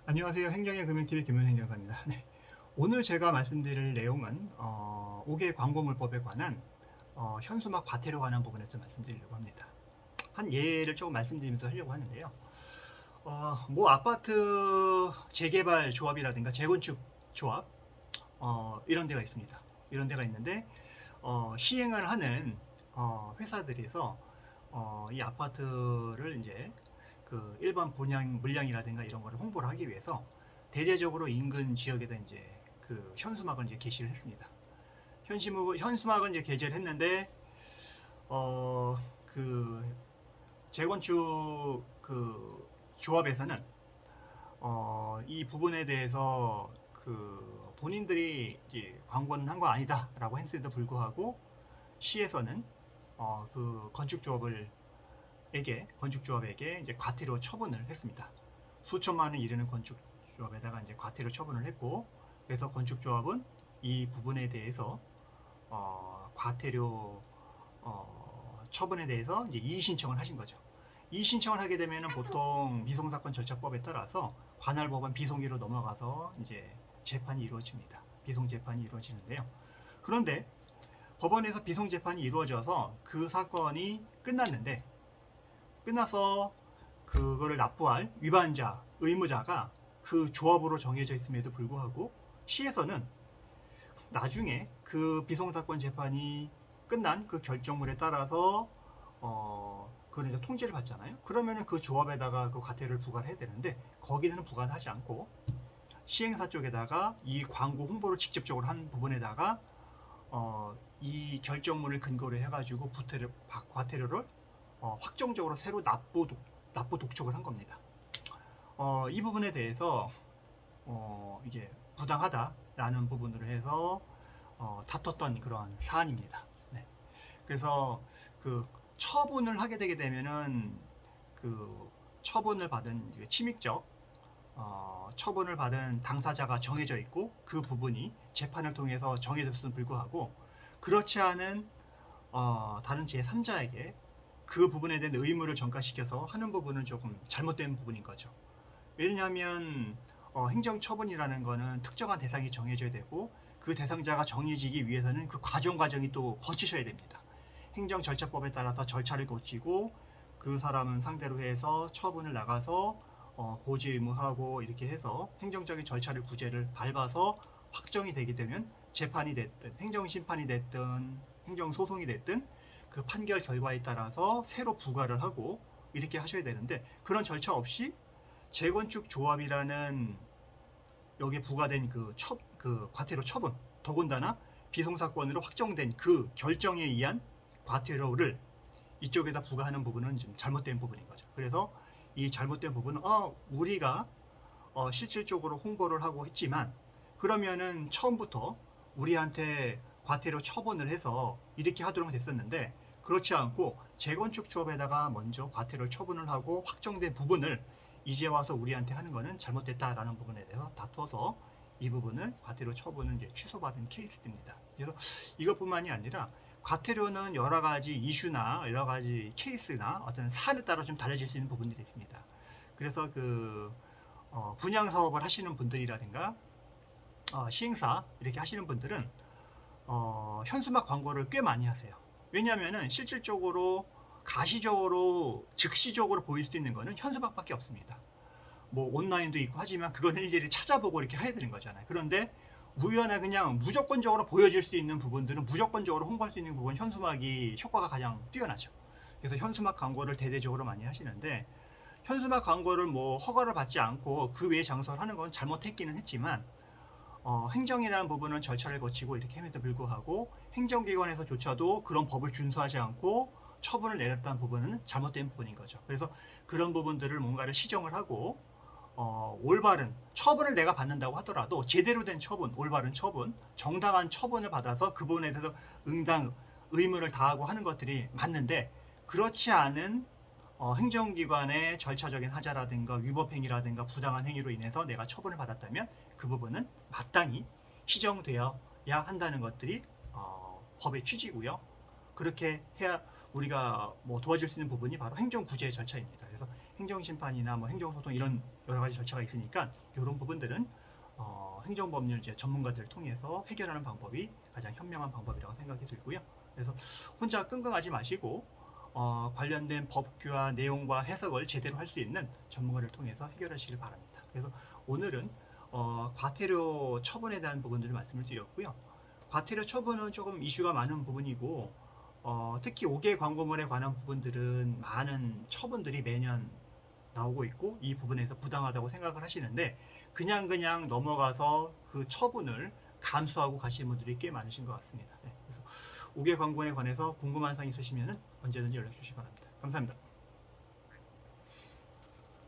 안녕하세요. 행정의 금융TV 김현행정사입니다. 네. 오늘 제가 말씀드릴 내용은 5개 광고물법에 관한 현수막 과태료 관한 부분에서 말씀드리려고 합니다. 한 예를 조금 말씀드리면서 하려고 하는데요. 뭐 아파트 재개발 조합이라든가 재건축 조합 이런 데가 있습니다. 이런 데가 있는데 시행을 하는 회사들에서 이 아파트를 이제 그 일반 분양 물량이라든가 이런 거를 홍보를 하기 위해서 대대적으로 인근 지역에다 이제 그 현수막을 이제 게시를 했습니다. 현수막을 이제 게재를 했는데 그 재건축 그 조합에서는 이 부분에 대해서 그 본인들이 이제 광고는 한 거 아니다라고 했음에도 불구하고 시에서는 그 건축조합에게 이제 과태료 처분을 했습니다. 수천만 원 이르는 건축조합에다가 이제 과태료 처분을 했고, 그래서 건축조합은 이 부분에 대해서 과태료 처분에 대해서 이제 이의 신청을 하신 거죠. 이의 신청을 하게 되면은 보통 미송사건 절차법에 따라서 관할법원 비송기로 넘어가서 이제 재판이 이루어집니다. 비송 재판이 이루어지는데요. 그런데 법원에서 비송 재판이 이루어져서 그 사건이 끝났는데, 끝나서 그거를 납부할 위반자, 의무자가 그 조합으로 정해져 있음에도 불구하고 시에서는 나중에 그 비송사건 재판이 끝난 그 결정물에 따라서 그걸 이제 통지를 받잖아요. 그러면은 그 조합에다가 그 과태료를 부과를 해야 되는데 거기는 부과를 하지 않고 시행사 쪽에다가 이 광고 홍보를 직접적으로 한 부분에다가 이 결정문을 근거로 해가지고 과태료를 확정적으로 새로 납부 독촉을 한 겁니다. 이 부분에 대해서 이게 부당하다라는 부분으로 해서 다퉜던 그런 사안입니다. 네. 그래서 그 처분을 하게 되게 되면은 그 처분을 받은 침입적 처분을 받은 당사자가 정해져 있고 그 부분이 재판을 통해서 정해졌음에도 불구하고 그렇지 않은 다른 제3자에게 그 부분에 대한 의무를 전가시켜서 하는 부분은 조금 잘못된 부분인 거죠. 왜냐하면 행정처분이라는 거는 특정한 대상이 정해져야 되고 그 대상자가 정해지기 위해서는 그 과정이 또 거치셔야 됩니다. 행정절차법에 따라서 절차를 거치고 그 사람은 상대로 해서 처분을 나가서 고지 의무하고 이렇게 해서 행정적인 절차를 구제를 밟아서 확정이 되게 되면 재판이 됐든 행정심판이 됐든 행정소송이 됐든 그 판결 결과에 따라서 새로 부과를 하고 이렇게 하셔야 되는데 그런 절차 없이 재건축 조합이라는 여기에 부과된 그 과태료 처분 더군다나 비송사건으로 확정된 그 결정에 의한 과태료를 이쪽에다 부과하는 부분은 좀 잘못된 부분인 거죠. 그래서 이 잘못된 부분은 우리가 실질적으로 홍보를 하고 했지만 그러면은 처음부터 우리한테 과태료 처분을 해서 이렇게 하도록 됐었는데 그렇지 않고 재건축 조합에다가 먼저 과태료를 처분을 하고 확정된 부분을 이제 와서 우리한테 하는 거는 잘못됐다라는 부분에 대해서 다퉈서 이 부분을 과태료 처분을 이제 취소받은 케이스입니다. 그래서 이것뿐만이 아니라 과태료는 여러 가지 이슈나 여러 가지 케이스나 어떤 사안에 따라 좀 달라질 수 있는 부분들이 있습니다. 그래서 그 분양 사업을 하시는 분들이라든가 시행사 이렇게 하시는 분들은 현수막 광고를 꽤 많이 하세요. 왜냐하면은 실질적으로 가시적으로 즉시적으로 보일 수 있는 거는 현수막밖에 없습니다. 뭐 온라인도 있고 하지만 그거는 일일이 찾아보고 이렇게 해야 되는 거잖아요. 그런데 우연히 그냥 무조건적으로 보여질 수 있는 부분들은 무조건적으로 홍보할 수 있는 부분 현수막이 효과가 가장 뛰어나죠. 그래서 현수막 광고를 대대적으로 많이 하시는데 현수막 광고를 뭐 허가를 받지 않고 그 외의 장소를 하는 건 잘못했기는 했지만 행정이라는 부분은 절차를 거치고 이렇게 함에도 불구하고 행정기관에서조차도 그런 법을 준수하지 않고 처분을 내렸다는 부분은 잘못된 부분인 거죠. 그래서 그런 부분들을 뭔가를 시정을 하고 올바른 처분을 내가 받는다고 하더라도 제대로 된 처분, 올바른 처분, 정당한 처분을 받아서 그 부분에 대해서 응당 의무를 다하고 하는 것들이 맞는데 그렇지 않은 행정기관의 절차적인 하자라든가 위법행위라든가 부당한 행위로 인해서 내가 처분을 받았다면 그 부분은 마땅히 시정되어야 한다는 것들이 법의 취지고요. 그렇게 해야 우리가 뭐 도와줄 수 있는 부분이 바로 행정구제 절차입니다. 그래서 행정심판이나 뭐 행정소송 이런 여러 가지 절차가 있으니까 이런 부분들은 행정법률 이제 전문가들을 통해서 해결하는 방법이 가장 현명한 방법이라고 생각이 들고요. 그래서 혼자 끙끙하지 마시고 관련된 법규와 내용과 해석을 제대로 할 수 있는 전문가를 통해서 해결하시길 바랍니다. 그래서 오늘은 과태료 처분에 대한 부분들을 말씀을 드렸고요. 과태료 처분은 조금 이슈가 많은 부분이고 특히 5개 광고물에 관한 부분들은 많은 처분들이 매년 나오고 있고 이 부분에서 부당하다고 생각을 하시는데 그냥 넘어가서 그 처분을 감수하고 가시는 분들이 꽤 많으신 것 같습니다. 네, 그래서 5개 광고에 관해서 궁금한 사항 있으시면 언제든지 연락 주시기 바랍니다. 감사합니다.